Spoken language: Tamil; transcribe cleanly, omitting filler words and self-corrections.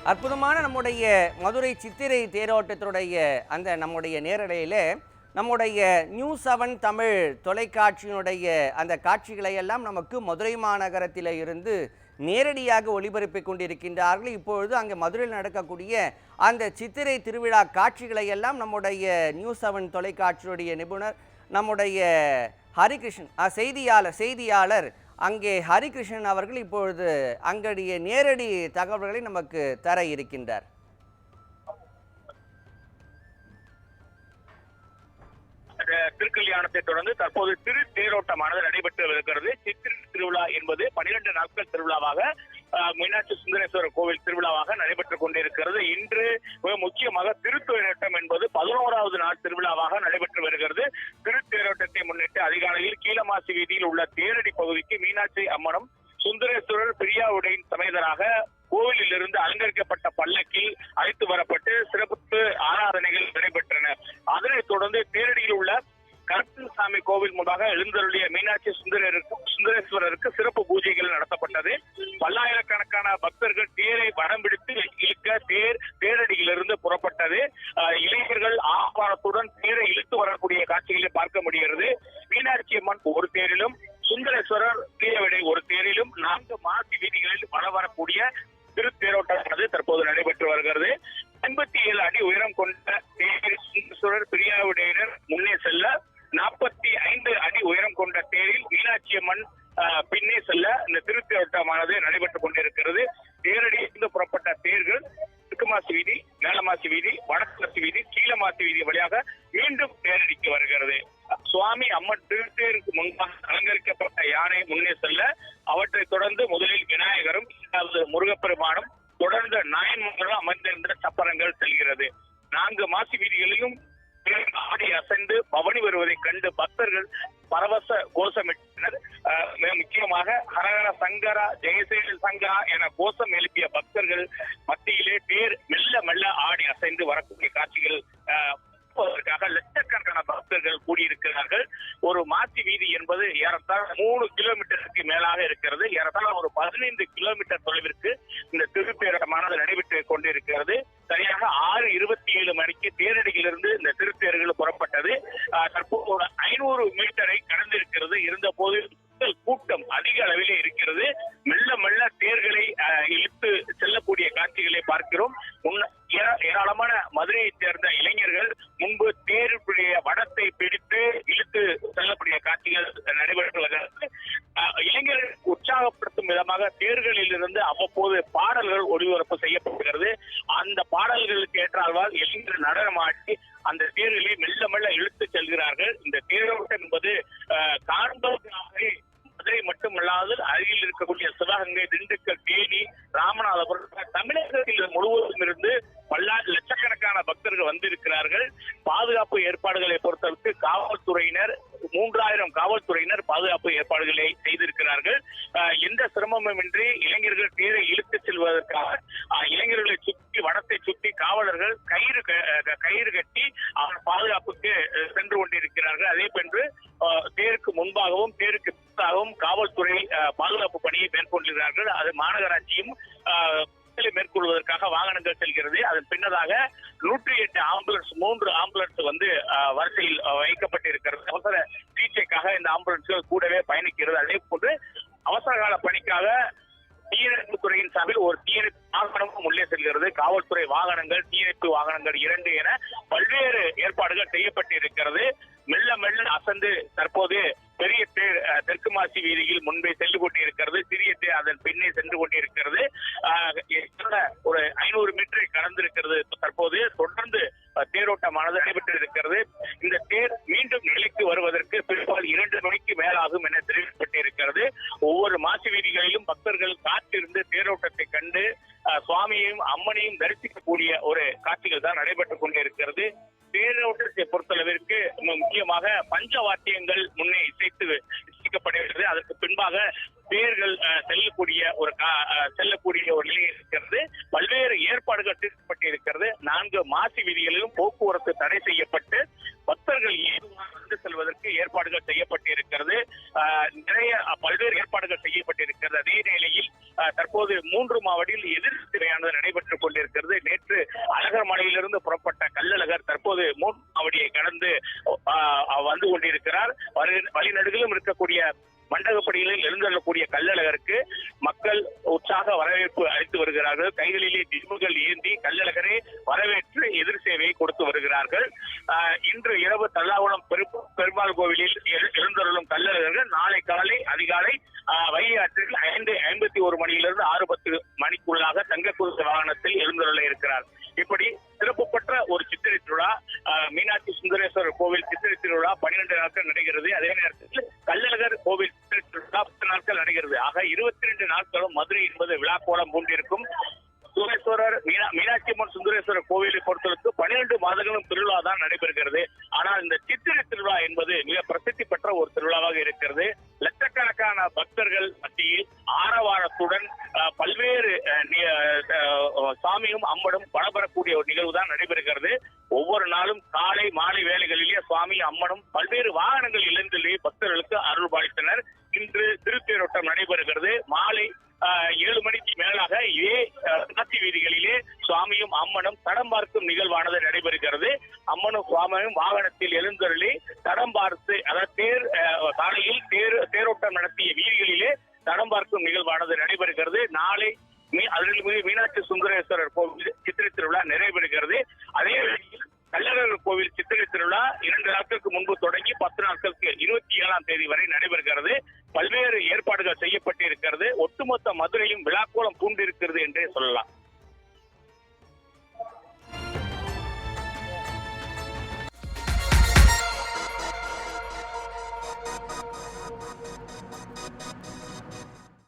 அற்புதமான நம்முடைய மதுரை சித்திரை தேரோட்டத்தினுடைய அந்த நம்முடைய நேரலையில் நம்முடைய நியூஸ்7 தமிழ் தொலைக்காட்சியினுடைய அந்த காட்சிகளை எல்லாம் நமக்கு மதுரை மாநகரத்தில் இருந்து நேரடியாக ஒளிபரப்பி கொண்டிருக்கின்றார்கள். இப்பொழுது அங்கே மதுரையில் நடக்கக்கூடிய அந்த சித்திரை திருவிழா காட்சிகளை எல்லாம் நம்முடைய நியூஸ்7 தொலைக்காட்சியுடைய நிபுணர் நம்முடைய ஹரிகிருஷ்ணன் செய்தியாளர் அங்கே ஹரிகிருஷ்ணன் அவர்கள் இப்பொழுது அங்கடைய நேரடி தகவல்களை நமக்கு தர இருக்கின்றார். திருக்கல்யாணத்தை தொடர்ந்து தற்போது திரு தேரோட்டமானது நடைபெற்று வருகிறது. சித்திரை திருவிழா என்பது 12 நாட்கள் திருவிழாவாக மீனாட்சி சுந்தரேஸ்வரர் கோவில் திருவிழாவாக நடைபெற்றுக் கொண்டிருக்கிறது. இன்று முக்கியமாக திருத்தேரோட்டம் என்பது 11வது நாள் திருவிழாவாக நடைபெற்று வருகிறது. திருத்தேரோட்டத்தை முன்னிட்டு அதிகாலையில் கீழமாசி வீதியில் உள்ள தேரடி பகுதிக்கு மீனாட்சி அம்மனும் சுந்தரேஸ்வரர் பிரியாவுடையின் சமேதராக கோவிலில் இருந்து அலங்கரிக்கப்பட்ட பல்லக்கில் அழைத்து வரப்பட்டு சிறப்பு ஆராதனைகள் நடைபெற்றன. அதனைத் தொடர்ந்து தேரடியில் உள்ள கருப்பசாமி கோவில் முன்பாக எழுந்தருளிய மீனாட்சி சுந்தரேஸ்வரருக்கு சிறப்பு பூஜைகள் நடத்தப்பட்டது. பல்லாயிரக்கணக்கான பக்தர்கள் தேரை வடம் பிடித்து இழுக்க தேரடியிலிருந்து புறப்பட்டது. இளைஞர்கள் ஆபாரத்துடன் தேரை இழுத்து வரக்கூடிய காட்சிகளை பார்க்க முடிகிறது. மீனாட்சி அம்மன் ஒரு தேரிலும் சுந்தரேஸ்வரர் பிரியாவிடை ஒரு தேரிலும் 4 மாசி வீதிகளில் வலம் வரக்கூடிய திருத்தேரோட்டமானது தற்போது நடைபெற்று வருகிறது. 57 அடி உயரம் கொண்ட தேரில் சுந்தரேஸ்வரர் பிரியாவுடையினர் முன்னே செல்ல 45 அடி உயரம் கொண்ட தேரில் மீனாட்சி அம்மன் பின்னே செல்ல இந்த திருத்தேரோட்டமானது நடைபெற்றுக் கொண்டிருக்கிறது. தேரடியிலிருந்து புறப்பட்ட தேர்கள் தெற்குமாசி வீதி, மேலமாசி வீதி, வடக்குமாசி வீதி, கீழமாசி வீதி வழியாக மீண்டும் தேரடிக்கு வருகிறது. சுவாமி அம்மன் திருத்தேருக்கு முன்பாக அலங்கரிக்கப்பட்ட யானை முன்னே செல்ல அவற்றை தொடர்ந்து முதலில் விநாயகரும் முருகப்பெருமானும் தொடர்ந்து நாயன்மார்களும் அமர்ந்திருந்த சப்பரங்கள் செல்கிறது. 4 மாசி வீதிகளிலும் ஆடி அசைந்து பவனி வருவதை கண்டு பக்தர்கள் பரவச கோஷமிட்டனர். முக்கியமாக ஹரஹர சங்கரா, ஜெயசேல சங்கரா என கோஷம் எழுப்பிய பக்தர்கள் மத்தியிலே தேர் மெல்ல மெல்ல ஆடி அசைந்து வரக்கூடிய காட்சிகள் லட்சக்கணக்கான பக்தர்கள் கூடியிருக்கிறார்கள். ஒரு மாசி வீதி என்பது ஏறத்தாழ 3 கிலோமீட்டருக்கு மேலாக இருக்கிறது. ஏறத்தாழ ஒரு 15 கிலோமீட்டர் தொலைவிற்கு இந்த திருத்தேரோட்டமானது நடைபெற்றுக் கொண்டிருக்கிறது. சரியாக 6:27 மணிக்கு தேரடியிலிருந்து இந்த திருத்தேர்கள் புறப்பட்டது. தற்போது 500 மீட்டரை கடந்திருக்கிறது. இருந்த போது கூட்டம் அதிக அளவிலே இருக்கிறது. மெல்ல மெல்ல தேர்களை இழுத்து செல்லக்கூடிய காட்சிகளை பார்க்கிறோம். ஏராளமான மதுரையை சேர்ந்த இளைஞர்கள் முன்பு தேருடைய வடத்தை பிடித்து இழுத்து செல்லக்கூடிய காட்சிகள் நடைபெற்றுள்ளது. இளைஞர்கள் உற்சாகப்படுத்தும் விதமாக தேர்களில் இருந்து அவ்வப்போது பாடல்கள் ஒளிபரப்பு செய்யப்படுகிறது. அந்த பாடல்களுக்கு ஏற்றால்வால் இளைஞர்கள் நடனமாட்டி அந்த தேர்களை மெல்ல மெல்ல இழுத்து செல்கிறார்கள். இந்த தேரோட்டம் என்பது காண்பதற்காக மதுரை மட்டுமல்லாது அருகில் இருக்கக்கூடிய சிவகங்கை, திண்டுக்கல், தேனி, ராமநாதபுரம் தமிழகத்தில் முழுவதும் இருந்து லட்சக்கணக்கான பக்தர்கள் வந்திருக்கிறார்கள். பாதுகாப்பு ஏற்பாடுகளை பொறுத்தவரைக்கு காவல்துறையினர் 3000 காவல்துறையினர் பாதுகாப்பு ஏற்பாடுகளை செய்திருக்கிறார்கள். எந்த சிரமமும் இன்றி இளைஞர்கள் தேரை இழுத்து செல்வதற்காக இளைஞர்களை சுற்றி வடத்தை சுற்றி காவலர்கள் கயிறு கட்டி அவர் பாதுகாப்புக்கு சென்று கொண்டிருக்கிறார்கள். அதே போன்று தேருக்கு முன்பாகவும் தேருக்கு பின்னாகவும் காவல்துறை பாதுகாப்பு பணியை மேற்கொள்கிறார்கள். அது மாநகராட்சியும் மேற்கொள்வதற்காக வாகனங்கள் செல்கிறது. அதன் பின்னதாக 108 ஆம்புலன்ஸ் 3 ஆம்புலன்ஸ் வரிசையில் வைக்கப்பட்டிருக்கிறது. அவசர சிகிச்சைக்காக இந்த ஆம்புலன்ஸ்கள் கூடவே பயணிக்கிறது. அதே போன்று அவசர கால பணிக்காக தீயணைப்பு துறையின் சார்பில் ஒரு தீயணைப்பு வாகனமும் உள்ளே செல்கிறது. காவல்துறை வாகனங்கள், தீயணைப்பு வாகனங்கள் 2 என பல்வேறு ஏற்பாடுகள் செய்யப்பட்டிருக்கிறது. மெல்ல மெல்ல அசந்து தற்போது பெரிய தேர் தெற்கு மாசி வீதியில் முன்பே சென்று கொண்டிருக்கிறது. சிறிய தேர் அதன் பின்னே சென்று கொண்டிருக்கிறது. ஒரு 500 மீட்டரை கடந்திருக்கிறது. தற்போது தொடர்ந்து தேரோட்டமானது நடைபெற்று இருக்கிறது. இந்த தேர் மீண்டும் நிலைக்கு வருவதற்கு பிற்பால் 2 மணிக்கு மேலாகும் என தெரிவிக்கப்பட்டிருக்கிறது. ஒவ்வொரு மாசி வீதிகளிலும் பக்தர்கள் காத்திருந்து தேரோட்டத்தை கண்டு சுவாமியையும் அம்மனையும் தரிசிக்கக்கூடிய ஒரு காட்சிகள் தான் நடைபெற்றுக் கொண்டிருக்கிறது. தேரோட்டத்தை பொறுத்தளவிற்கு முக்கியமாக பஞ்சவாத்தியங்கள் முன்னே இசைக்கப்படுகிறது. அதற்கு பின்பாக தேர்கள் செல்லக்கூடிய ஒரு நிலை இருக்கிறது. பல்வேறு ஏற்பாடுகள் தீர்க்கப்பட்டிருக்கிறது. 4 மாசி வீதிகளிலும் போக்குவரத்து தடை செய்யப்பட்டு பக்தர்கள் செல்வதற்கு ஏற்பாடுகள் செய்யப்பட்டிருக்கிறது. நிறைய பல்வேறு ஏற்பாடுகள் செய்யப்பட்டிருக்கிறது. அதே நிலையில் தற்போது 3 மாவடியில் எதிர்த்திரையானது நடைபெற்றுக் கொண்டிருக்கிறது. நேற்று அழகர் மலையிலிருந்து புறப்பட்ட கள்ளழகர் தற்போது 3 மாவடியை கடந்து வந்து கொண்டிருக்கிறார். வழிநடுகிலும் இருக்கக்கூடிய மண்டகப்படிகளில் எழுந்தள்ளக்கூடிய கள்ளழகருக்கு மக்கள் உற்சாக வரவேற்பு அளித்து வருகிறார்கள். கைகளிலே தீபங்கள் ஏந்தி கள்ளழகரை வரவேற்று எதிர் சேவையை கொடுத்து வருகிறார்கள். இன்று இரவு தல்லாகுளம் பெருமாள் கோவிலில் எழுந்தருளும் கள்ளழகர்கள் நாளை காலை அதிகாலை வைகை ஆற்றில் 5:51 மணியிலிருந்து 6:10 மணிக்குள்ளாக தங்கக்குதிரை வாகனத்தில் எழுந்தருள இருக்கிறார். இப்படி சிறப்பு பெற்ற ஒரு சித்திரை திருவிழா மீனாட்சி சுந்தரேஸ்வரர் கோவில் சித்திரை திருவிழா 12 நாட்கள் நடைகிறது. அதே நேரத்தில் கள்ளழகர் கோவில் சித்திரை திருவிழா 10 நாட்கள் நடைகிறது. ஆக 22 நாட்களும் மதுரை என்பது விழா கோலம் பூண்டிருக்கும். சுந்தரேஸ்வரர் மீனாட்சி அம்மன் சுந்தரேஸ்வரர் கோவிலை பொறுத்தவரைக்கு 12 மாதங்களும் திருவிழா தான் நடைபெறுகிறது. ஆனால் இந்த சித்திரை திருவிழா என்பது மிக பிரசித்தி பெற்ற ஒரு திருவிழாவாக இருக்கிறது. லட்சக்கணக்கான பக்தர்கள் மத்தியில் ஆரவாரத்துடன் பல்வேறு சாமியும் அம்மனும் பலபெறக்கூடிய ஒரு நிகழ்வு தான் நடைபெறுகிறது. ஒவ்வொரு நாளும் காலை மாலை வேளைகளிலே சுவாமி அம்மனும் பல்வேறு வாகனங்கள் இழந்துள்ளே பக்தர்களுக்கு அருள் பாலித்தனர். இன்று திருத்தேரோட்டம் நடைபெறுகிறது. மாலை 7 மணிக்கு மேலாக இதே காட்சி வீதிகளிலே சுவாமியும் அம்மனும் தடம் பார்க்கும் நிகழ்வானது நடைபெறுகிறது. அம்மனும் சுவாமியும் வாகனத்தில் எழுந்தருளி தடம் பார்த்து அதாவது சாலையில் தேரோட்டம் நடத்திய வீதிகளிலே தடம் பார்க்கும் நிகழ்வானது நடைபெறுகிறது. நாளை மீனாட்சி சுந்தரேஸ்வரர் கோவில் சித்திரை திருவிழா நிறைவேறுகிறது. அதே கள்ளழகர் கோவில் சித்திரை திருவிழா 2 நாட்களுக்கு முன்பு தொடங்கி 10 நாட்களுக்கு 27ஆம் தேதி வரை நடைபெறுகிறது. பல்வேறு ஏற்பாடுகள் செய்யப்பட்டிருக்கிறது. ஒட்டுமொத்த மதுரையும் விழாக்கோலம்